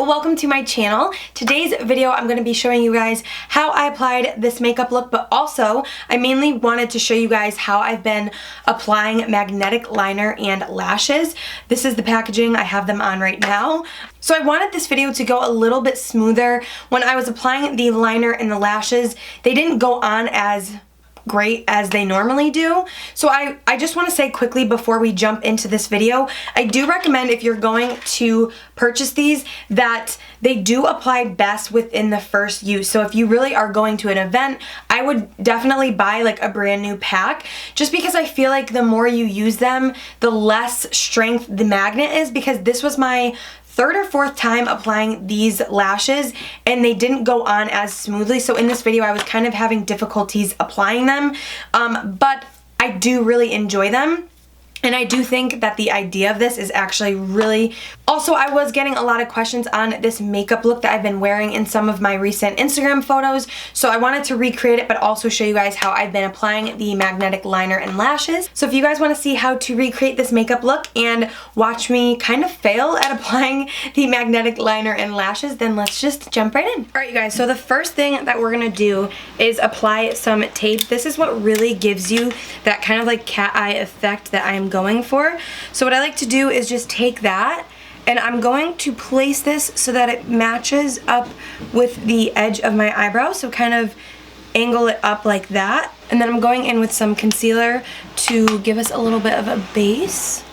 welcome to my channel. Today's video I'm going to be showing you guys how I applied this makeup look, but also I mainly wanted to show you guys how I've been applying magnetic liner and lashes. This is the packaging, I have them on right now. So I wanted this video to go a little bit smoother. When I was applying the liner and the lashes, they didn't go on as great as they normally do. So I just want to say quickly before we jump into this video, I do recommend if you're going to purchase these that they do apply best within the first use. So if you really are going to an event, I would definitely buy like a brand new pack, just because I feel like the more you use them, the less strength the magnet is, because this was my third or fourth time applying these lashes and they didn't go on as smoothly. So in this video I was kind of having difficulties applying them, but I do really enjoy them. And I do think that the idea of this is actually really... Also, I was getting a lot of questions on this makeup look that I've been wearing in some of my recent Instagram photos. So I wanted to recreate it, but also show you guys how I've been applying the magnetic liner and lashes. So if you guys want to see how to recreate this makeup look and watch me kind of fail at applying the magnetic liner and lashes, then let's just jump right in. Alright you guys, so the first thing that we're going to do is apply some tape. This is what really gives you that kind of like cat eye effect that I'm going for. So what I like to do is just take that and I'm going to place this so that it matches up with the edge of my eyebrow, so kind of angle it up like that. And then I'm going in with some concealer to give us a little bit of a base.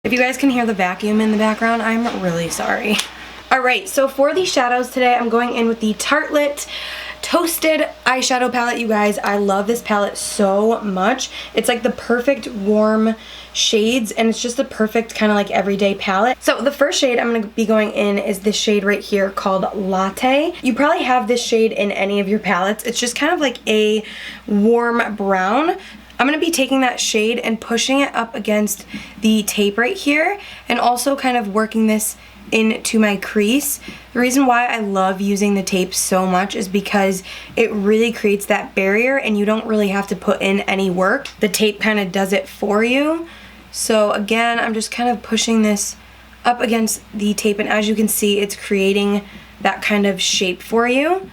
If you guys can hear the vacuum in the background, I'm really sorry. Alright, so for the shadows today, I'm going in with the Tartelette Toasted eyeshadow palette. You guys, I love this palette so much. It's like the perfect warm shades, and it's just the perfect kind of like everyday palette. So the first shade I'm going to be going in is this shade right here called Latte. You probably have this shade in any of your palettes. It's just kind of like a warm brown. I'm going to be taking that shade and pushing it up against the tape right here, and also kind of working this into my crease. The reason why I love using the tape so much is because it really creates that barrier and you don't really have to put in any work. The tape kind of does it for you. So again, I'm just kind of pushing this up against the tape, and as you can see, it's creating that kind of shape for you.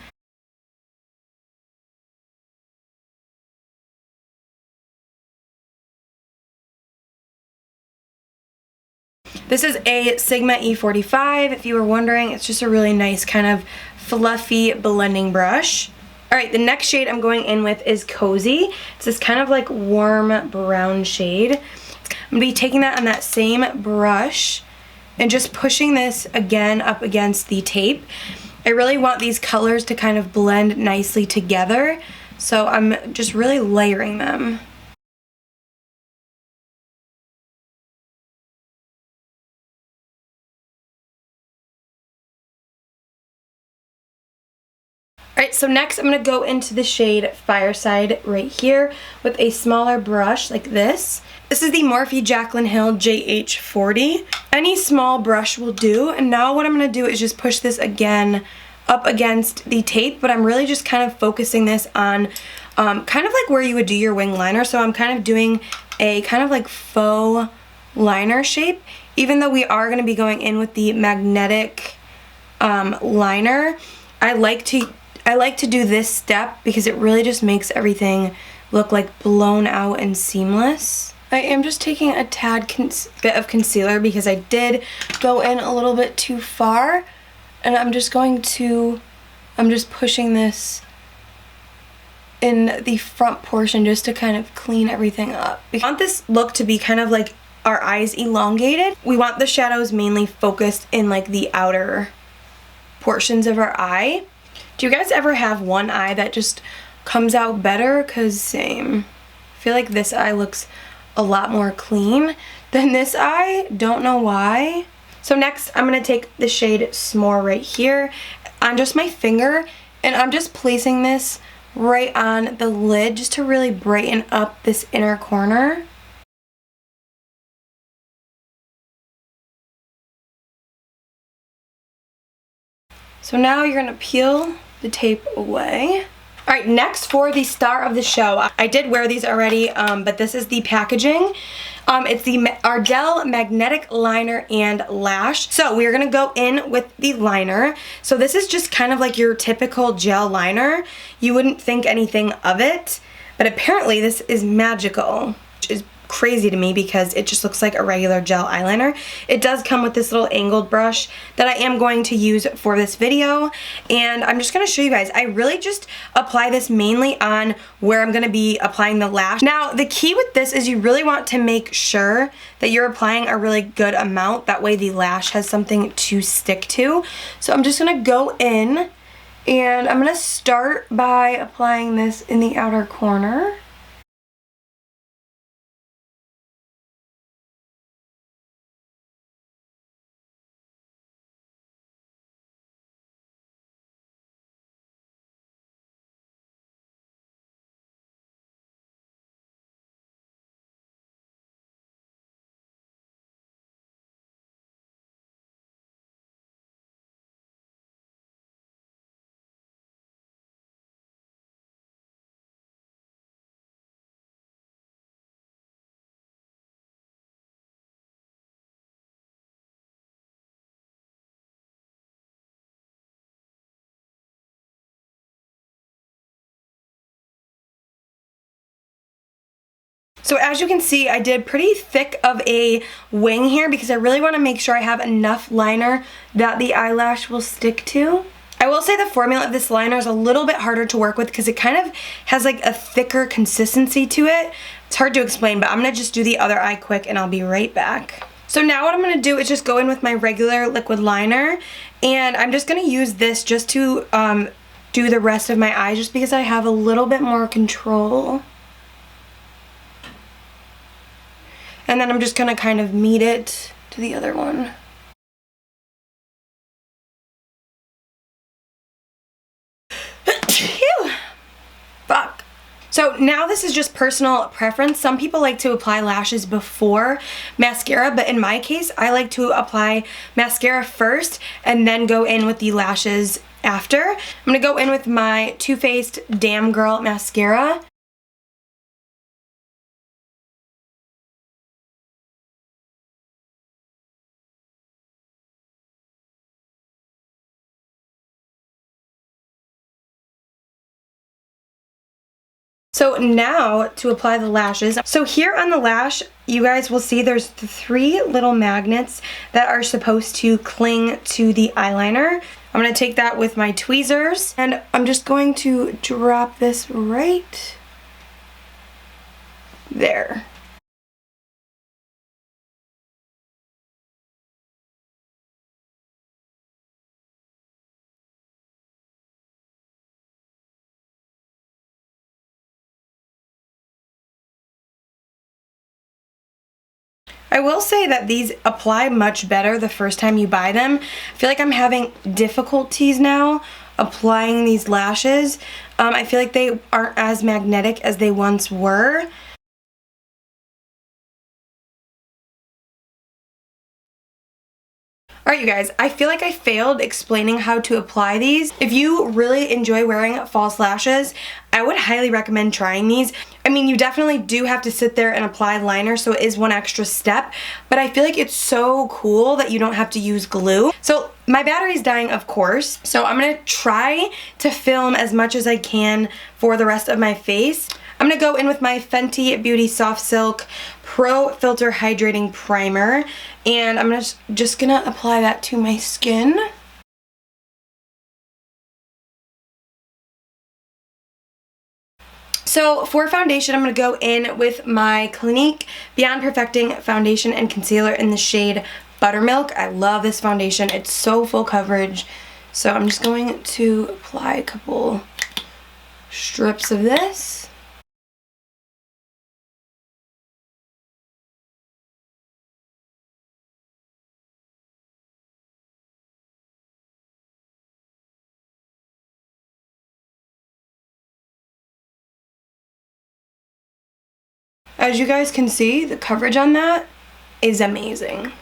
This is a Sigma E45, if you were wondering. It's just a really nice kind of fluffy blending brush. Alright, the next shade I'm going in with is Cozy. It's this kind of like warm brown shade. I'm going to be taking that on that same brush and just pushing this again up against the tape. I really want these colors to kind of blend nicely together, so I'm just really layering them. Alright, so next I'm going to go into the shade Fireside right here with a smaller brush like this. This is the Morphe Jaclyn Hill JH40. Any small brush will do, and now what I'm going to do is just push this again up against the tape, but I'm really just kind of focusing this on kind of like where you would do your wing liner. So I'm kind of doing a kind of like faux liner shape, even though we are going to be going in with the magnetic liner. I like to do this step because it really just makes everything look like blown out and seamless. I am just taking a tad bit of concealer because I did go in a little bit too far, and I'm just pushing this in the front portion just to kind of clean everything up. We want this look to be kind of like our eyes elongated. We want the shadows mainly focused in like the outer portions of our eye. Do you guys ever have one eye that just comes out better? Cause same. I feel like this eye looks a lot more clean than this eye. Don't know why. So next I'm going to take the shade S'more right here on just my finger, and I'm just placing this right on the lid just to really brighten up this inner corner. So now you're going to peel the tape away. Alright, next for the star of the show. I did wear these already, but this is the packaging. It's the Ardell Magnetic Liner and Lash. So we're gonna go in with the liner. So this is just kind of like your typical gel liner. You wouldn't think anything of it, but apparently this is magical, which is crazy to me because it just looks like a regular gel eyeliner. It does come with this little angled brush that I am going to use for this video, and I'm just going to show you guys. I really just apply this mainly on where I'm going to be applying the lash. Now the key with this is you really want to make sure that you're applying a really good amount, that way the lash has something to stick to. So I'm just going to go in and I'm going to start by applying this in the outer corner. So as you can see, I did pretty thick of a wing here because I really want to make sure I have enough liner that the eyelash will stick to. I will say the formula of this liner is a little bit harder to work with because it kind of has like a thicker consistency to it. It's hard to explain, but I'm going to just do the other eye quick and I'll be right back. So now what I'm going to do is just go in with my regular liquid liner, and I'm just going to use this just to do the rest of my eye just because I have a little bit more control. And then I'm just gonna kind of meet it to the other one. Phew. Fuck. So now this is just personal preference. Some people like to apply lashes before mascara, but in my case, I like to apply mascara first and then go in with the lashes after. I'm gonna go in with my Too Faced Damn Girl mascara. So now to apply the lashes. So here on the lash, you guys will see there's 3 little magnets that are supposed to cling to the eyeliner. I'm going to take that with my tweezers and I'm just going to drop this right there. I will say that these apply much better the first time you buy them. I feel like I'm having difficulties now applying these lashes. I feel like they aren't as magnetic as they once were. Alright you guys, I feel like I failed explaining how to apply these. If you really enjoy wearing false lashes, I would highly recommend trying these. I mean, you definitely do have to sit there and apply liner, so it is one extra step, but I feel like it's so cool that you don't have to use glue. So my battery's dying, of course, so I'm going to try to film as much as I can for the rest of my face. I'm going to go in with my Fenty Beauty Soft Silk Pro Filter Hydrating Primer, and I'm just going to apply that to my skin. So for foundation, I'm going to go in with my Clinique Beyond Perfecting Foundation and Concealer in the shade Buttermilk. I love this foundation. It's so full coverage. So I'm just going to apply a couple strips of this. As you guys can see, the coverage on that is amazing.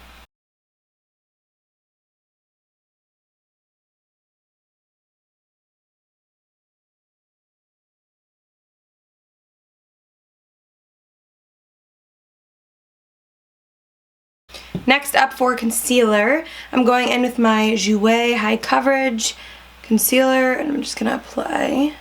Next up for concealer, I'm going in with my Jouer High Coverage Concealer, and I'm just going to apply.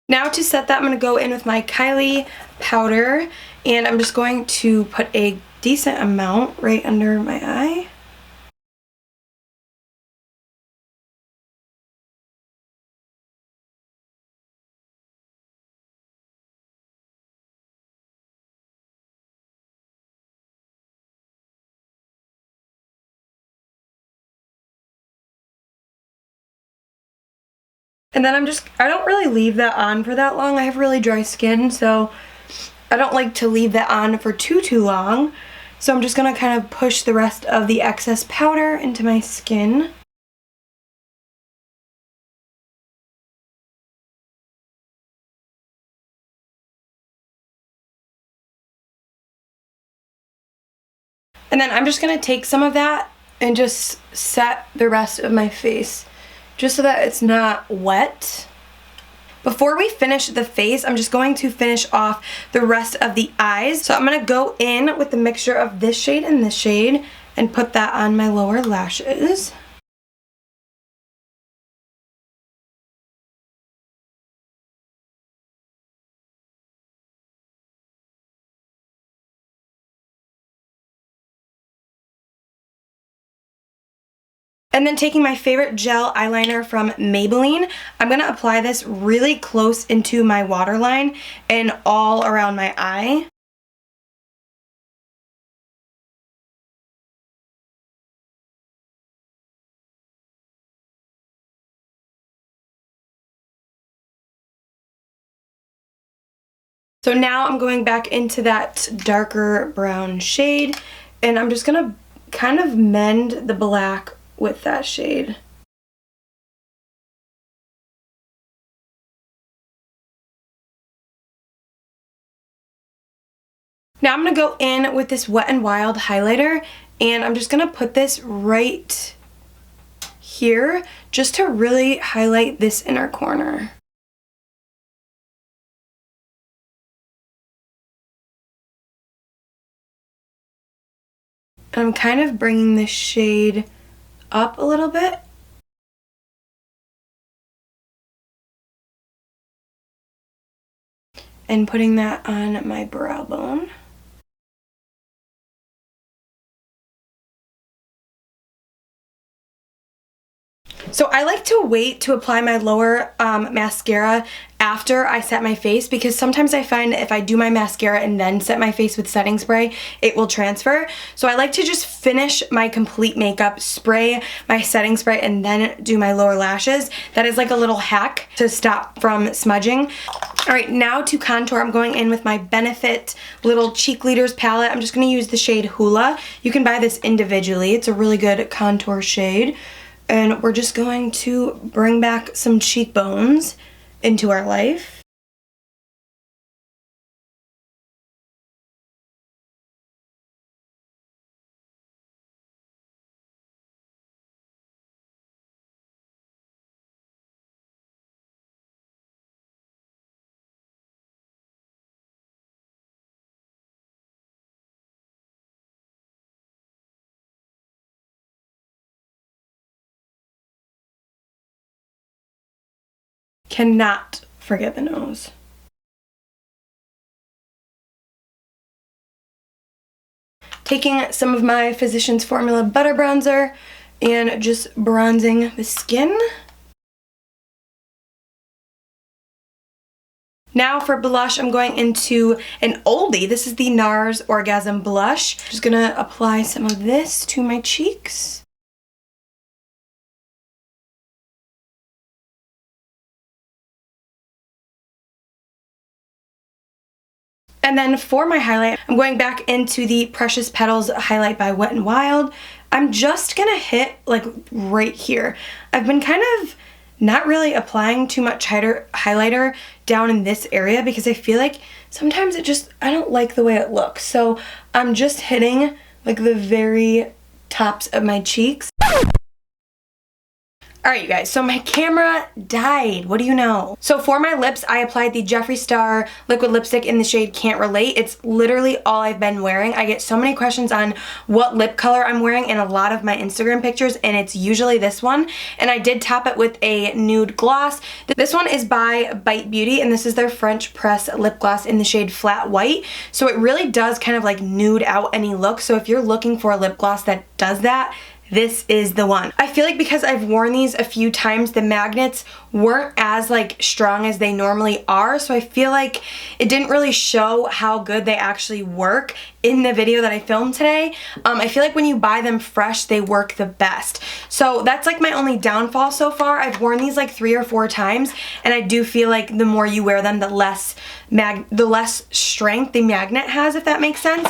Now to set that, I'm going to go in with my Kylie powder, and I'm just going to put a decent amount right under my eye. And then I don't really leave that on for that long. I have really dry skin, so I don't like to leave that on for too long. So I'm just going to kind of push the rest of the excess powder into my skin. And then I'm just going to take some of that and just set the rest of my face, just so that it's not wet. Before we finish the face, I'm just going to finish off the rest of the eyes. So I'm going to go in with the mixture of this shade and this shade and put that on my lower lashes. And then taking my favorite gel eyeliner from Maybelline, I'm going to apply this really close into my waterline and all around my eye. So now I'm going back into that darker brown shade, and I'm just going to kind of mend the black with that shade. Now I'm going to go in with this Wet n Wild highlighter, and I'm just going to put this right here just to really highlight this inner corner. And I'm kind of bringing this shade up a little bit. And putting that on my brow bone. So I like to wait to apply my lower mascara after I set my face, because sometimes I find if I do my mascara and then set my face with setting spray, it will transfer. So I like to just finish my complete makeup, spray my setting spray, and then do my lower lashes. That is like a little hack to stop from smudging. Alright, now to contour, I'm going in with my Benefit Little Cheek Leaders palette. I'm just going to use the shade Hula. You can buy this individually. It's a really good contour shade. And we're just going to bring back some cheekbones into our life. Cannot forget the nose. Taking some of my Physicians Formula Butter Bronzer and just bronzing the skin. Now for blush, I'm going into an oldie. This is the NARS Orgasm Blush. Just gonna apply some of this to my cheeks. And then for my highlight, I'm going back into the Precious Petals highlight by Wet n Wild. I'm just gonna hit like right here. I've been kind of not really applying too much highlighter down in this area because I feel like sometimes I don't like the way it looks. So I'm just hitting like the very tops of my cheeks. Alright you guys, so my camera died. What do you know? So for my lips, I applied the Jeffree Star liquid lipstick in the shade Can't Relate. It's literally all I've been wearing. I get so many questions on what lip color I'm wearing in a lot of my Instagram pictures, and it's usually this one. And I did top it with a nude gloss. This one is by Bite Beauty, and this is their French press lip gloss in the shade Flat White. So it really does kind of like nude out any look. So if you're looking for a lip gloss that does that, this is the one. I feel like because I've worn these a few times, the magnets weren't as like strong as they normally are, so I feel like it didn't really show how good they actually work in the video that I filmed today. I feel like when you buy them fresh, they work the best. So that's like my only downfall so far. I've worn these like 3 or 4 times, and I do feel like the more you wear them, the less strength the magnet has, if that makes sense.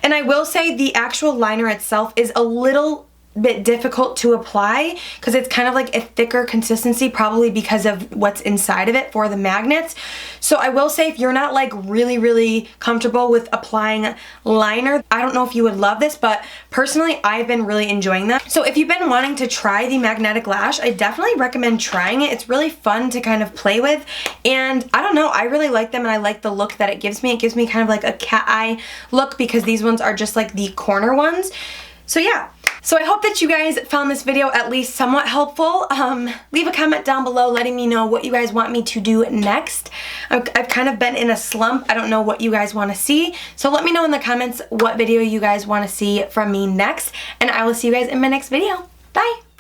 And I will say the actual liner itself is a little bit difficult to apply because it's kind of like a thicker consistency, probably because of what's inside of it for the magnets. So I will say if you're not like really comfortable with applying liner, I don't know if you would love this, but personally I've been really enjoying them. So if you've been wanting to try the magnetic lash, I definitely recommend trying it. It's really fun to kind of play with, and I don't know, I really like them and I like the look that it gives me. It gives me kind of like a cat eye look because these ones are just like the corner ones. So yeah. So I hope that you guys found this video at least somewhat helpful. Leave a comment down below letting me know what you guys want me to do next. I've kind of been in a slump. I don't know what you guys want to see. So let me know in the comments what video you guys want to see from me next. And I will see you guys in my next video. Bye!